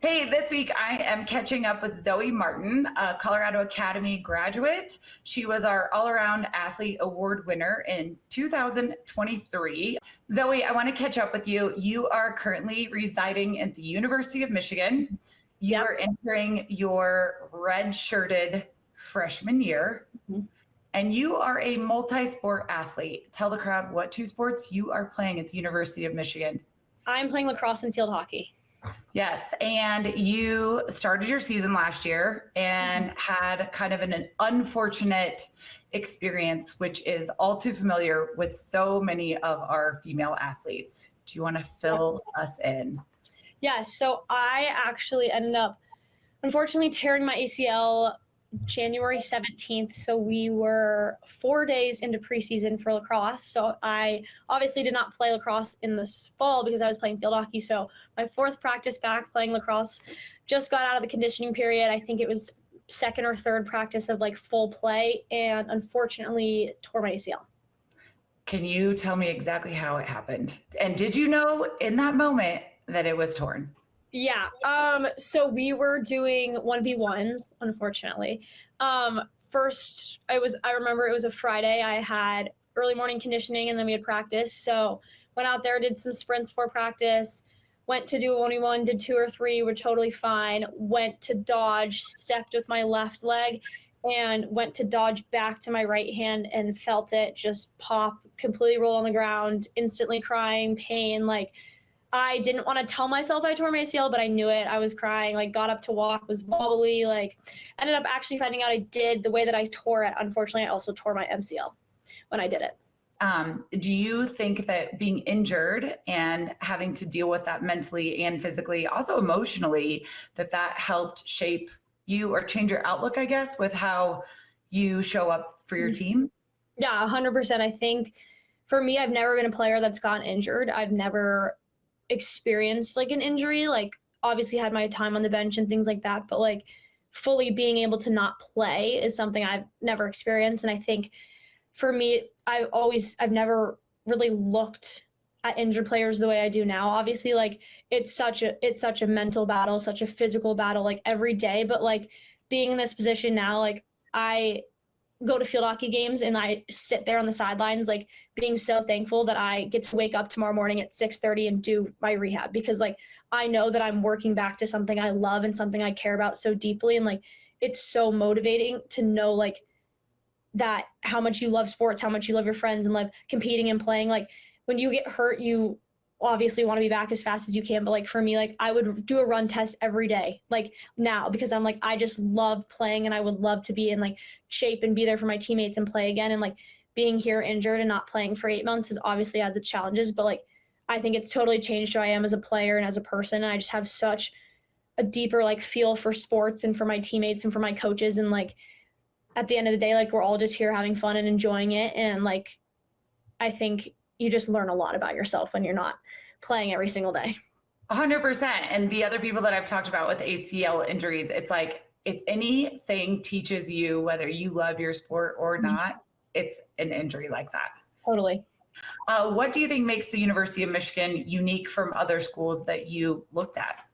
Hey, this week I am catching up with Zoe Martin, a Colorado Academy graduate. She was our All Around Athlete Award winner in 2023. Zoe, I want to catch up with you. You are currently residing at the University of Michigan. You Yep. are entering your red-shirted freshman year, and you are a multi-sport athlete. Tell the crowd what two sports you are playing at the University of Michigan. I'm playing lacrosse and field hockey. Yes, and you started your season last year and had kind of an unfortunate experience, which is all too familiar with so many of our female athletes. Do you want to fill us in? Yes, so I actually ended up, unfortunately, tearing my ACL January 17th. So we were 4 days into preseason for lacrosse. So I obviously did not play lacrosse in this fall because I was playing field hockey. So my fourth practice back playing lacrosse, just got out of the conditioning period. I think it was second or third practice of like full play, and unfortunately tore my ACL. Can you tell me exactly how it happened? And did you know in that moment that it was torn? Yeah. So we were doing 1v1s, unfortunately. First I remember it was a Friday. I had early morning conditioning and then we had practice. So went out there, did some sprints for practice, went to do a 1v1, did 2 or 3, were totally fine. Went to dodge, stepped with my left leg and went to dodge back to my right hand and felt it just pop, completely roll on the ground, instantly crying, pain, like I didn't want to tell myself I tore my ACL, but I knew it. I was crying, like got up to walk, was wobbly, like ended up actually finding out I did the way that I tore it. Unfortunately, I also tore my MCL when I did it. Do you think that being injured and having to deal with that mentally and physically, also emotionally, that helped shape you or change your outlook, I guess, with how you show up for your team? Yeah, 100%. I think for me, I've never been a player that's gotten injured. I've never experienced like an injury, like obviously had my time on the bench and things like that, but like fully being able to not play is something I've never experienced. And I think for me, I've never really looked at injured players the way I do now. Obviously, like it's such a mental battle, such a physical battle, like every day. But like being in this position now, like I go to field hockey games and I sit there on the sidelines, like being so thankful that I get to wake up tomorrow morning at 6:30 and do my rehab, because like I know that I'm working back to something I love and something I care about so deeply. And like it's so motivating to know like that how much you love sports, how much you love your friends and love competing and playing. Like when you get hurt, you obviously want to be back as fast as you can, but like for me, like I would do a run test every day, like now, because I'm like I just love playing and I would love to be in like shape and be there for my teammates and play again. And like being here injured and not playing for 8 months is obviously has its challenges, but like I think it's totally changed who I am as a player and as a person. And I just have such a deeper like feel for sports and for my teammates and for my coaches. And like at the end of the day, like we're all just here having fun and enjoying it. And like I think you just learn a lot about yourself when you're not playing every single day. 100%. And the other people that I've talked about with ACL injuries, it's like if anything teaches you whether you love your sport or not, it's an injury like that. Totally. What do you think makes the University of Michigan unique from other schools that you looked at?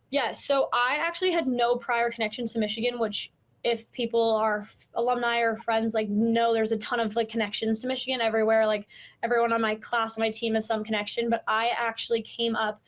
Yeah, so I actually had no prior connections to Michigan, which if people are alumni or friends, like know there's a ton of like connections to Michigan everywhere. Like everyone on my class and my team has some connection, but I actually came up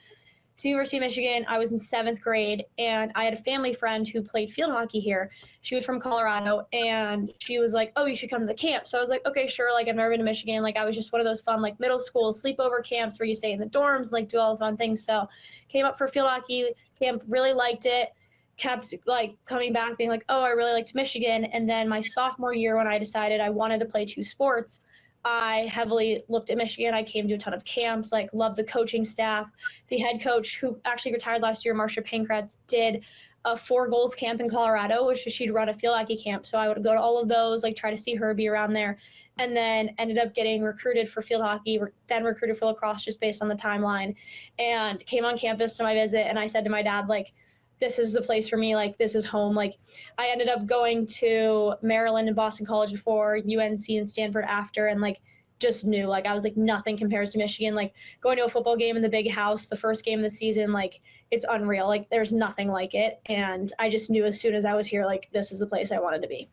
to University of Michigan. I was in 7th grade and I had a family friend who played field hockey here. She was from Colorado and she was like, oh, you should come to the camp. So I was like, okay, sure. Like I've never been to Michigan. Like I was just one of those fun, like middle school sleepover camps where you stay in the dorms, and, like do all the fun things. So came up for field hockey camp, really liked it. Kept like coming back being like, oh, I really liked Michigan. And then my sophomore year when I decided I wanted to play 2 sports, I heavily looked at Michigan. I came to a ton of camps, like loved the coaching staff. The head coach, who actually retired last year, Marcia Pankratz, did a 4 goals camp in Colorado, which she'd run a field hockey camp. So I would go to all of those, like try to see her, be around there. And then ended up getting recruited for field hockey, then recruited for lacrosse just based on the timeline, and came on campus to my visit. And I said to my dad, like, this is the place for me, like this is home. Like I ended up going to Maryland and Boston College before, UNC and Stanford after, and like just knew, like I was like nothing compares to Michigan. Like going to a football game in the big house, the first game of the season, like it's unreal. Like there's nothing like it. And I just knew as soon as I was here, like this is the place I wanted to be.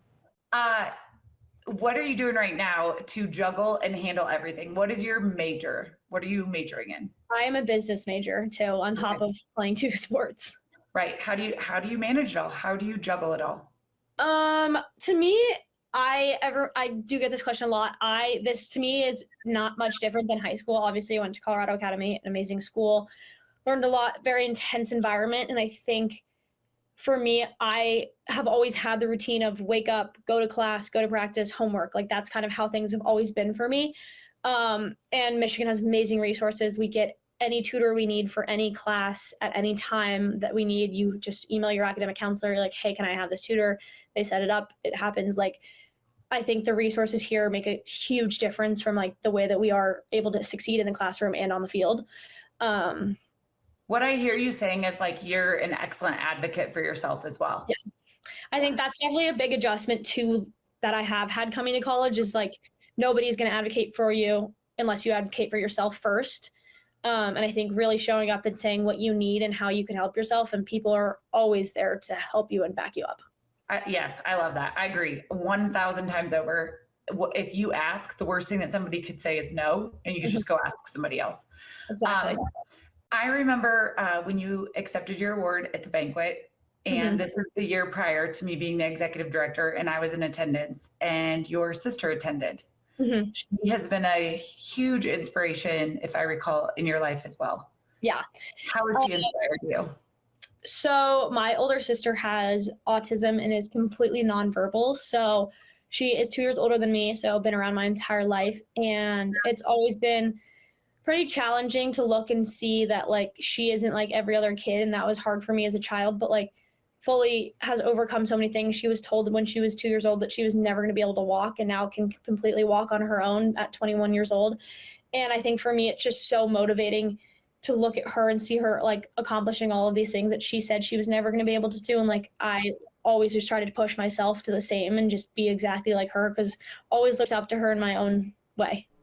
What are you doing right now to juggle and handle everything? What is your major? What are you majoring in? I am a business major too, on top of playing 2 sports. Right. How do you manage it all? How do you juggle it all? To me, I do get this question a lot. This to me is not much different than high school. Obviously, I went to Colorado Academy, an amazing school, learned a lot, very intense environment. And I think for me, I have always had the routine of wake up, go to class, go to practice, homework. Like that's kind of how things have always been for me. And Michigan has amazing resources. We get any tutor we need for any class at any time that we need. You just email your academic counselor, you're like, hey, can I have this tutor? They set it up. It happens. Like, I think the resources here make a huge difference from like the way that we are able to succeed in the classroom and on the field. What I hear you saying is like you're an excellent advocate for yourself as well. Yeah. I think that's definitely a big adjustment too that I have had coming to college is like nobody's going to advocate for you unless you advocate for yourself first. And I think really showing up and saying what you need and how you can help yourself, and people are always there to help you and back you up. Yes, I love that. I agree 1,000 times over. If you ask, the worst thing that somebody could say is no, and you can just go ask somebody else. Exactly. I remember when you accepted your award at the banquet, and this was the year prior to me being the executive director, and I was in attendance, and your sister attended. She has been a huge inspiration, if I recall, in your life as well. Yeah. How has she inspired you? So my older sister has autism and is completely nonverbal. So she is 2 years older than me, so been around my entire life. And it's always been pretty challenging to look and see that like she isn't like every other kid. And that was hard for me as a child, but like fully has overcome so many things. She was told when she was 2 years old that she was never going to be able to walk, and now can completely walk on her own at 21 years old. And I think for me, it's just so motivating to look at her and see her like accomplishing all of these things that she said she was never going to be able to do. And like, I always just try to push myself to the same and just be exactly like her, because always looked up to her in my own way.